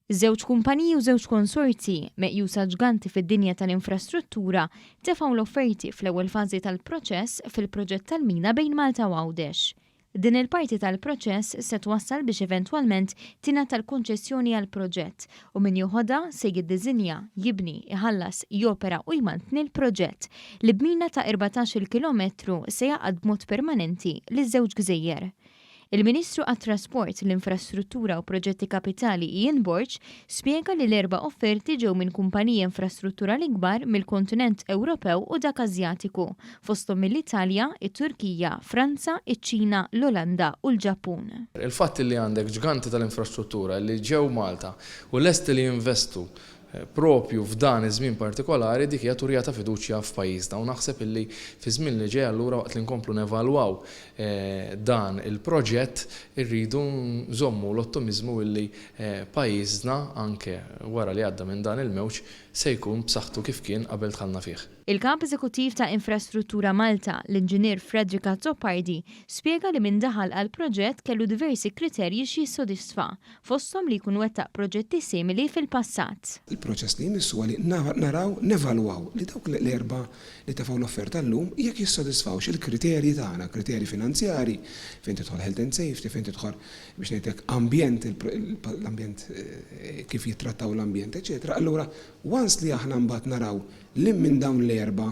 Żewġ kumpaniji u żewġ konsorzi meqjusa Ġganti fid-dinja tal-infrastruttura tefgħu l-offerti fl-ewwel fażi tal-proċess fil-proġett tal-mina bejn Malta u Għawdex. Din il-parti tal-proċess se twassal biex eventwalment tingħata l-konċessjoni għall-proġett u min joħodha se jiddiżinja, jibni, iħallas, jopera u jmantni l-proġett li b'mina ta' erbatax-il kilometru se jaqgħad b'mod permanenti liż-żewġ gżejjer. Il-Ministru għat-Trasport, l-Infrastruttura u Proġetti Kapitali Ian Borg spjega li l-erba' offerti ġew minn kumpaniji infrastrutturali kbar mill-kontinent Ewropew u dak Asjatiku, fosthom mill-Italja, it-Turkija, Franza, iċ-Ċina, l-Olanda u l-Ġappun. Il-fatt li għandek Ġganti tal-Infrastruttura li ġew Malta u lesti li jinvestu propju f'dan iż-żmien partikolari dik hija turija ta' fiduċja f'pajjiżna u naħseb illi fi żmien li ġej allura waqt li nkomplu nevalwaw dan il-proġett irridu nżommu l-ottimizmu illi pajjiżna anke wara li għadda minn dan il-mewġ se jkun b'saħħtu kif kien qabel dħalna fih. Il-Kap Eżekuttiv ta' Infrastruttura Malta, l-Inġinier Fredrika Zoppardi, spjega li min daħal għal proġett kellu diversi kriterji xi jissodisfa, fosthom li jkun wettaq proġetti simili fil-passat. Il-proċess li jmissu għali naraw, nevalwaw li dawk l-erba li tefgħu l-offerta llum jekk jissodisfawx il-kriterji tagħna, kriterji finanzjari, fejn tidħol health and safety, fejn tidħol biex ngħidlek ambjent, l-ambjent kif jittrattaw l-ambjent, eċetera. Allura once li aħna mbagħad naraw li minn dawn l-erba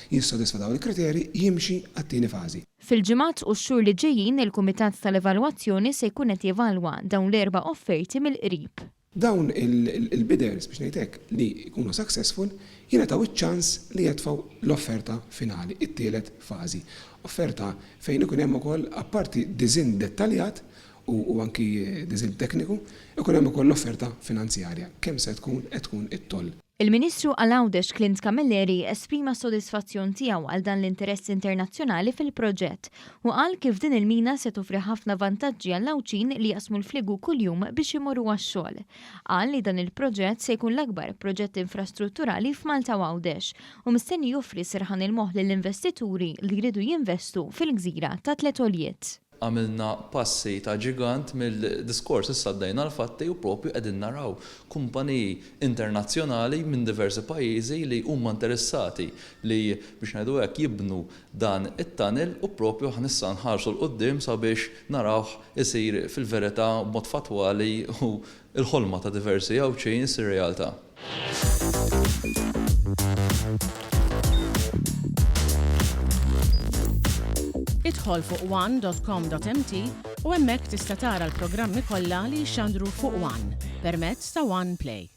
jissodisfa dawn il-kriterji jimxi għat-tieni fażi. Fil-ġimgħat u x-xhur li ġejjin il-Kumitat tal-Evalwazzjoni se jkun qed jevalwa dawn l-erba' offerti mill-qrib. Dawn il-bidders biex ngħidlek li jkunu successful jingħataw iċ-ċans li jadfgħu l-offerta finali, it-tielet fażi. Offerta fejn ikun hemm ukoll apparti diżinn dettaljat u anki diżinn tekniku, ikun hemm ukoll l-offerta finanzjarja kemm se tkun qed tkun it-toll. Il-Ministru Għawdex Clint Camilleri esprima s-sodisfazzjon tiegħu għal dan l-interess internazzjonali fil-proġett u qal kif din il-mina se toffri ħafna vantaġġi għall-Għawċin li jaqsmu l-fligu kuljum biex imorru għax-xogħol. Qal li dan il-proġett se jkun l-akbar proġett infrastrutturali f'Malta u Għawdex u mistenni joffri sirħan il-moħħ lill-investituri li jridu jinvestu fil-gżira ta' Tliet Għoljiet. Għamilna passi ta' ġigant mill-diskors issa d-dajna l-fatti u propju qegħdin naraw kumpaniji internazzjonali minn diversi pajjiżi li huma interessati li biex ngħidu hekk jibnu dan it-tunnel u propju ħanissa nħarsu l-qudiem sabiex narawh isir fil-verità b'mod fatwali u l-ħolma ta' diversi Għawċin isir realtà. Idħol fuq one.com.mt u hemmhekk tista' tara l-programmi kollha li jxandru fuq One permezz ta' One Play.